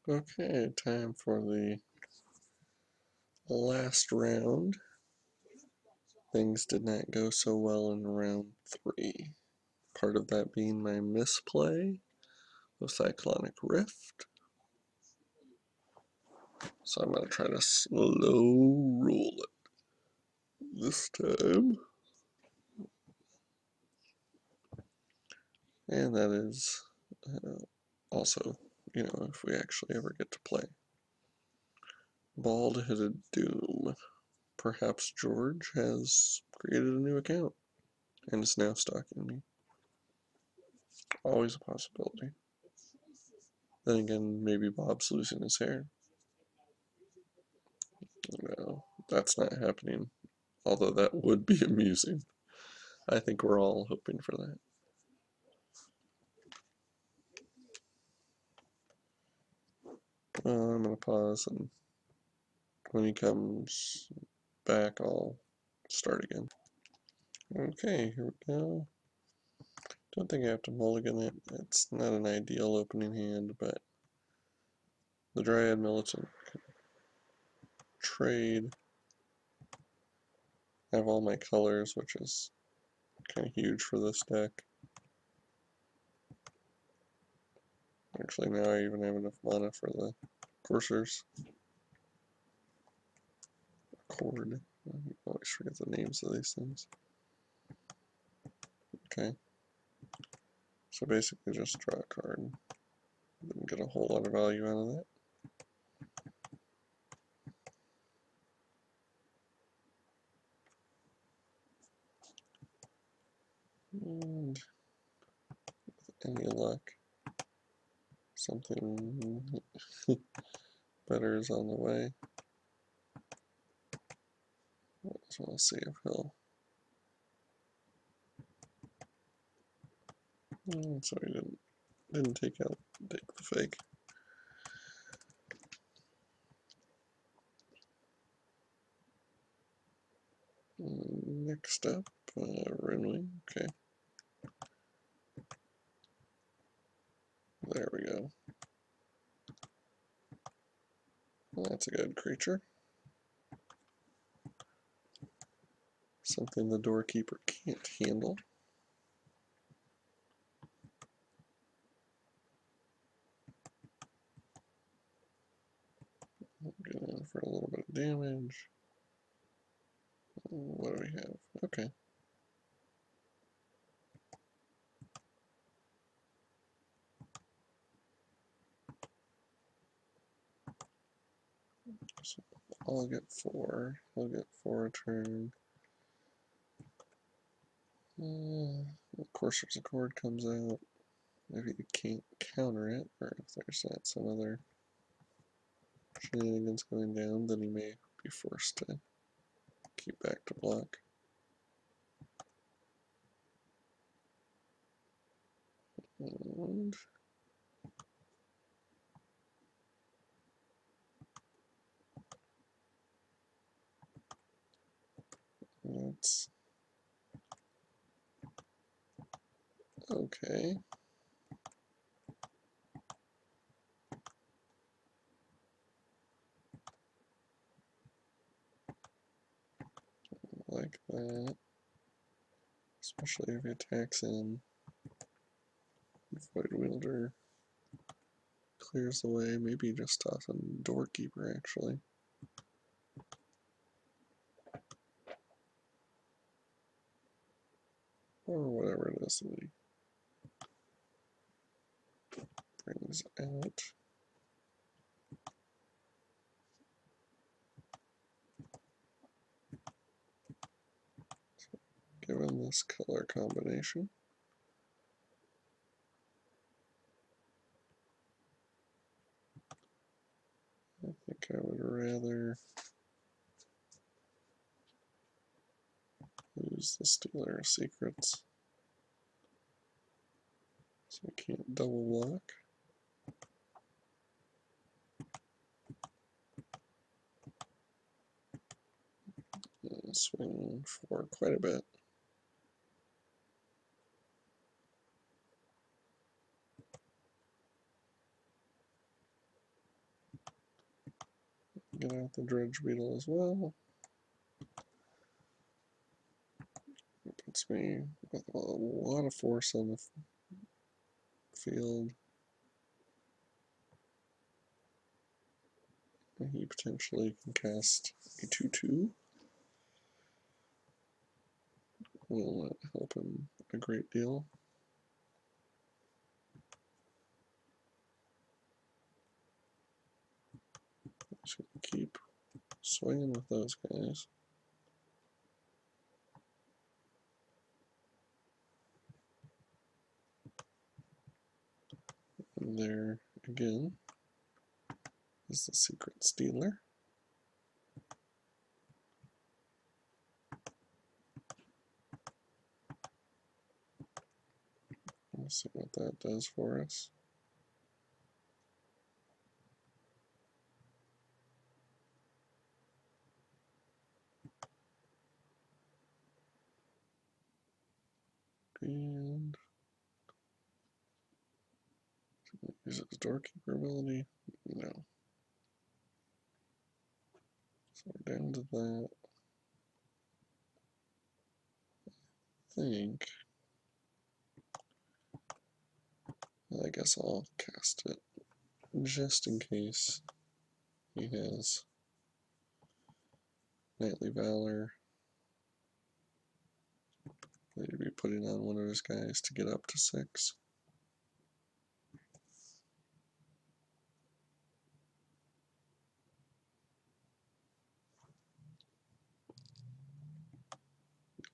Okay, time for the last round. Things did not go so well in round 3. Part of that being my misplay of Cyclonic Rift. So I'm going to try to slow roll it this time. And that is also, if we actually ever get to play. Bald-headed Doom. Perhaps George has created a new account and is now stalking me. Always a possibility. Then again, maybe Bob's losing his hair. No, that's not happening. Although that would be amusing. I think we're all hoping for that. I'm going to pause, and when he comes back, I'll start again. Okay, here we go. Don't think I have to mulligan it. It's not an ideal opening hand, but the Dryad Militant can trade. I have all my colors, which is kind of huge for this deck. Actually, now I even have enough mana for the coursers. Cord. I always forget the names of these things. Okay. So basically just draw a card. Didn't get a whole lot of value out of that. And with any luck, something better is on the way. So we'll see if he'll. So he didn't take the fake. Next up, Renly. Okay. There we go. Well, that's a good creature. Something the doorkeeper can't handle. Get in for a little bit of damage. What do we have? Okay. So I'll get 4. He'll get 4 a turn. Of course, there's a cord comes out. If you can't counter it, or if there's not some other shenanigans going down, then he may be forced to keep back to block. And that's okay. Like that. Especially if he attacks in. Void Wielder clears the way. Maybe just toss in Doorkeeper actually. Or whatever it is that he brings out. So, given this color combination, I think I would rather use the Stealer of Secrets. So I can't double block. And swing for quite a bit. get out the dredge beetle as well. It puts me with a lot of force on the field. And he potentially can cast a 2/2. Will help him a great deal. Just gonna keep swinging with those guys. And there again is the secret stealer. Let's see what that does for us. And is it the doorkeeper ability? No. So we're down to that. I guess I'll cast it just in case he has Knightly Valor. Maybe be putting on one of his guys to get up to 6.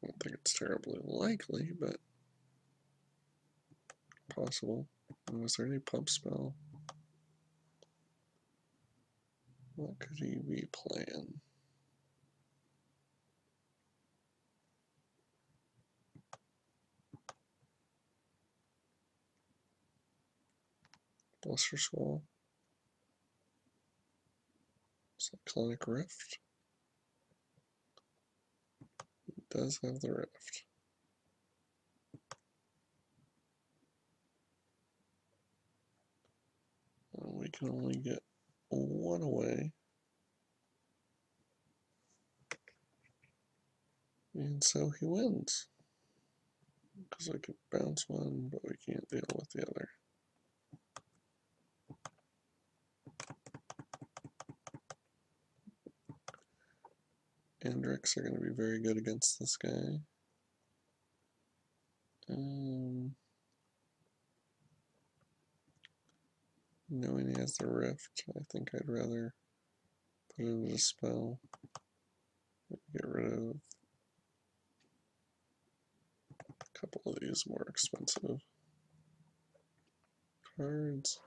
I don't think it's terribly likely, but possible. And was there any pump spell? What could he be playing? Bluster Skull? Cyclonic Rift? It does have the Rift. We can only get one away. And so he wins. Because I could bounce one, but we can't deal with the other. Andrix are going to be very good against this guy. Knowing he has the Rift, I think I'd rather put it as a spell. Get rid of a couple of these more expensive cards.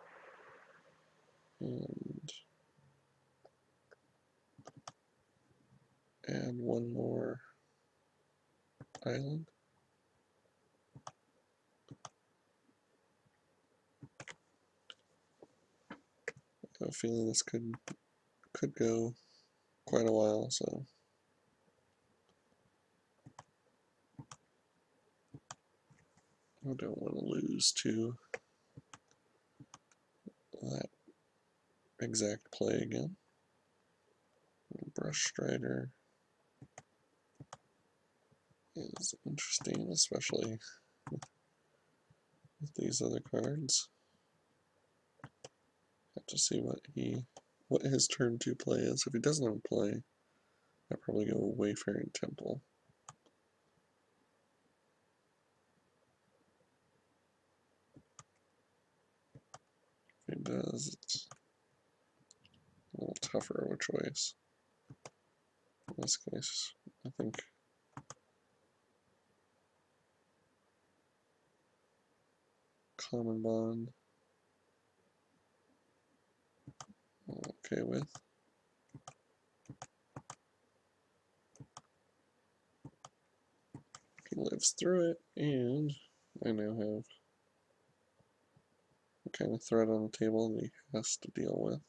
And add one more island. I have a feeling this could go quite a while, so I don't want to lose to that exact play again. Brush Strider is interesting, especially with these other cards. Have to see what his turn 2 play is. If he doesn't have a play, I'd probably go Wayfaring Temple. If he does, it's a little tougher of a choice. In this case, I think Common Bond I'm okay with. He lives through it, and I now have the kind of threat on the table that he has to deal with.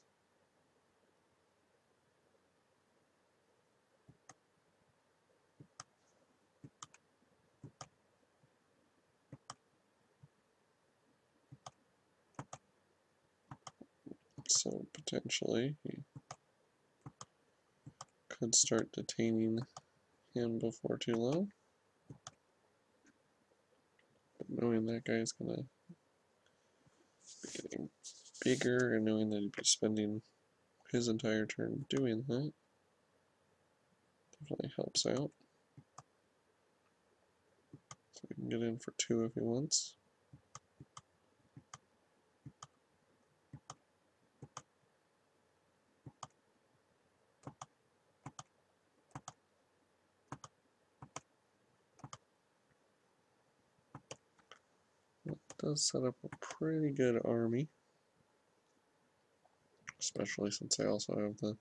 So potentially he could start detaining him before too long. But knowing that guy's gonna be getting bigger and knowing that he'd be spending his entire turn doing that definitely helps out. So we can get in for 2 if he wants. That does set up a pretty good army, especially since I also have the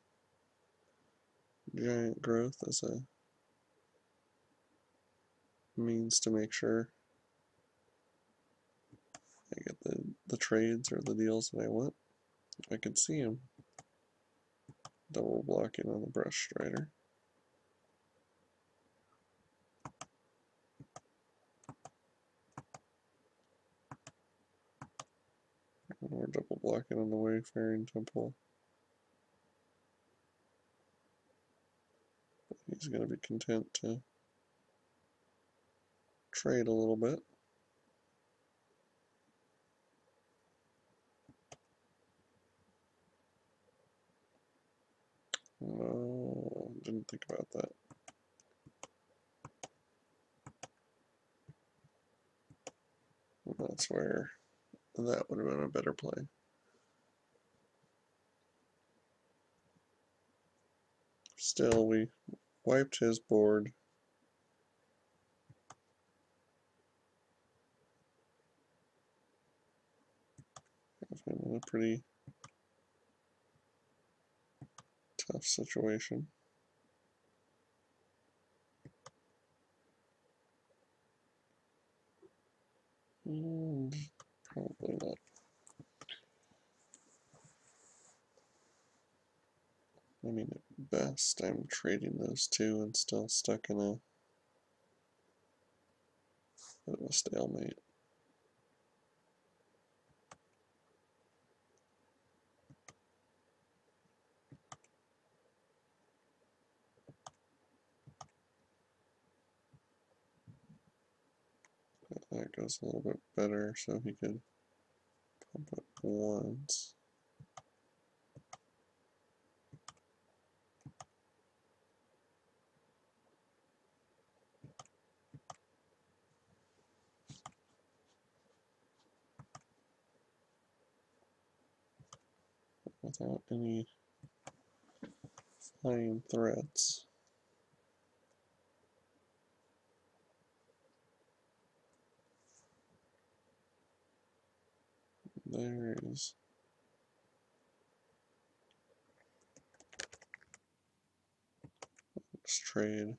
giant growth as a means to make sure I get the trades or the deals that I want. I can see him double blocking on the brush strider. Or double blocking on the Wayfaring Temple. But he's going to be content to trade a little bit. No, didn't think about that. That's where that would have been a better play. Still, we wiped his board. Have him in a pretty tough situation. Probably not. I mean, at best, I'm trading those two and still stuck in a bit of a stalemate. That goes a little bit better, so he could pump it once. Without any flying threats. There is this trade.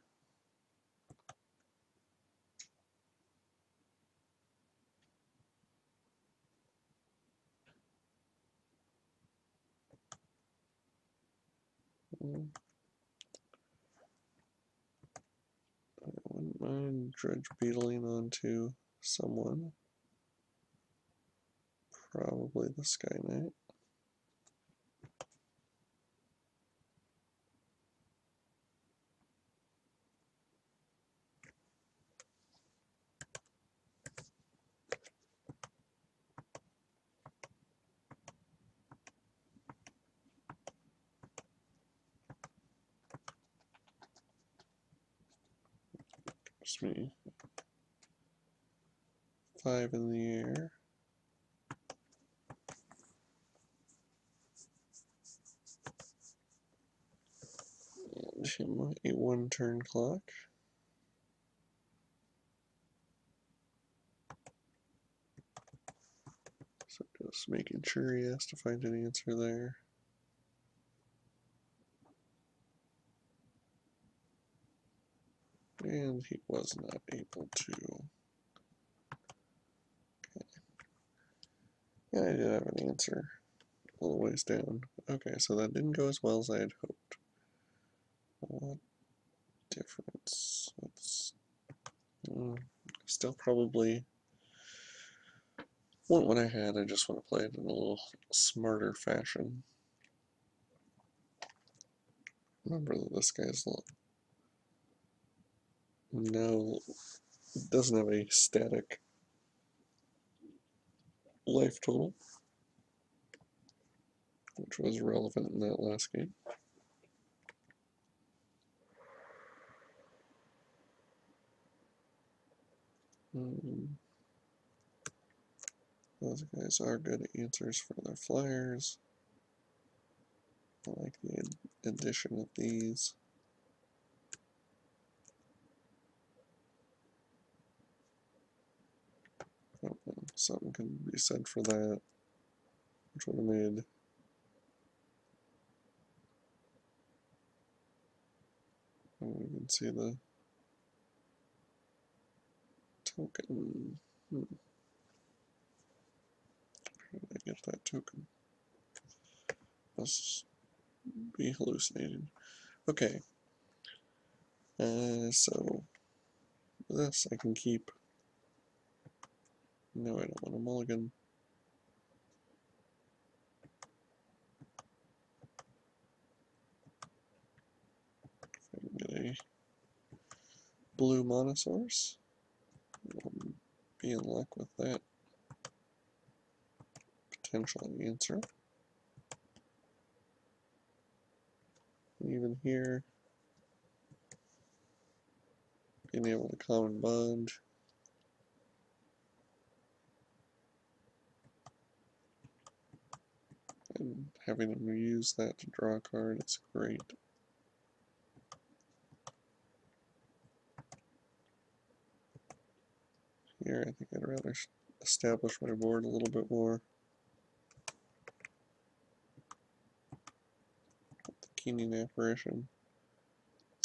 I wouldn't mind dredge beetling onto someone. Probably the Sky Knight. Gives me 5 in the air. And him a 1-turn clock. So just making sure he has to find an answer there. And he was not able to. Okay. Yeah, I did have an answer a little ways down. Okay, so that didn't go as well as I had hoped. What difference? It's still probably want what I had. I just want to play it in a little smarter fashion. Remember that this guy's now doesn't have a static life total, which was relevant in that last game. Those guys are good answers for their flyers. I like the addition of these. Something can be said for that, which would have made you can see the token. How did I get that token? Must be hallucinating. Okay. So this I can keep. No, I don't want a mulligan. If I can get a blue monosaurus, I'll be in luck with that potential answer. And even here, being able to common bond. And having them use that to draw a card is great. Here, I think I'd rather establish my board a little bit more. The Keening Apparition.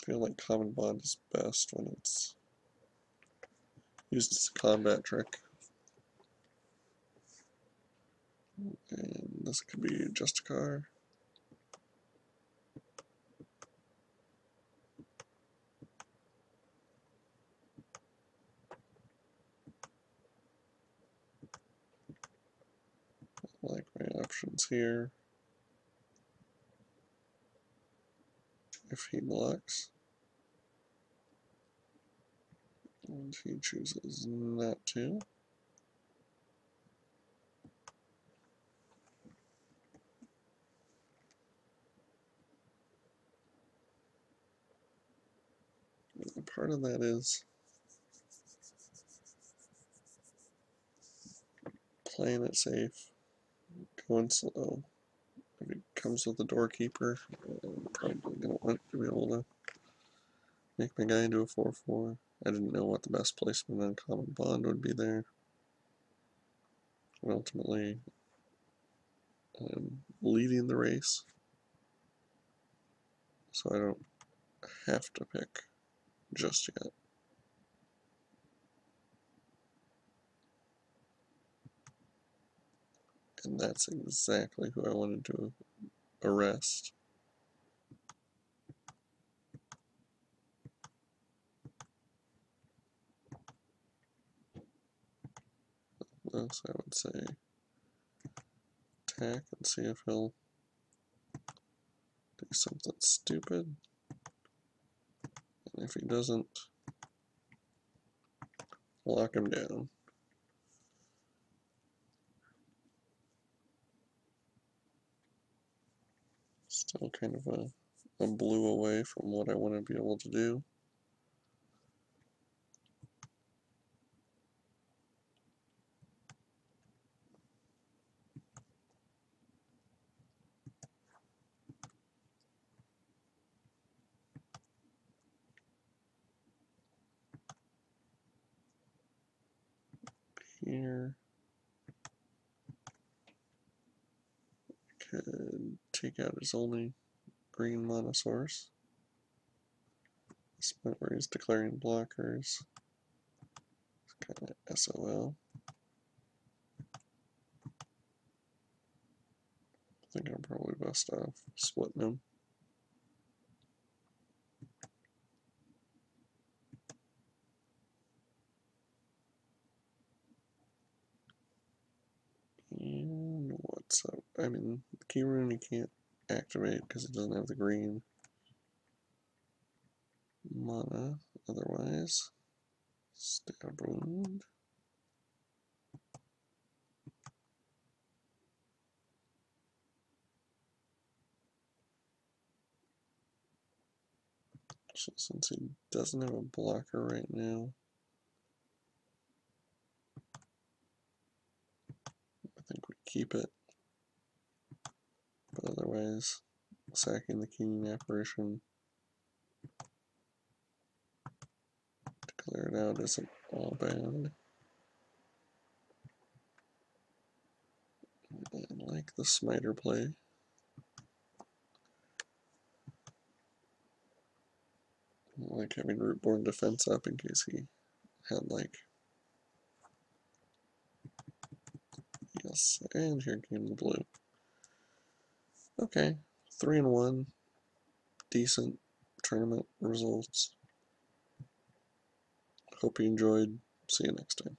I feel like Common Bond is best when it's used as a combat trick. And this could be just a car. I like my options here. If he blocks, and he chooses not to. And part of that is playing it safe, going slow. If he comes with the doorkeeper, I'm probably going to want to be able to make my guy into a 4/4. I didn't know what the best placement on Common Bond would be there. And ultimately, I'm leading the race, so I don't have to pick just yet. And that's exactly who I wanted to arrest. This, I would say, attack and see if he'll do something stupid. And if he doesn't, lock him down. Still kind of a blue away from what I want to be able to do. Here, could take out his only green monosaurus. This point where he's declaring blockers. It's kind of SOL. I think I'm probably best off splitting him. And what's up? I mean, Key Rune he can't activate because he doesn't have the green. mana, otherwise. Stab wound. So since he doesn't have a blocker right now, I think we keep it. But otherwise, sacking the Keening Apparition to clear it out isn't all bad. I like the Smiter play. I like having Rootborn Defense up in case he had like... Yes, and here came the blue. Okay, 3-1. Decent tournament results. Hope you enjoyed. See you next time.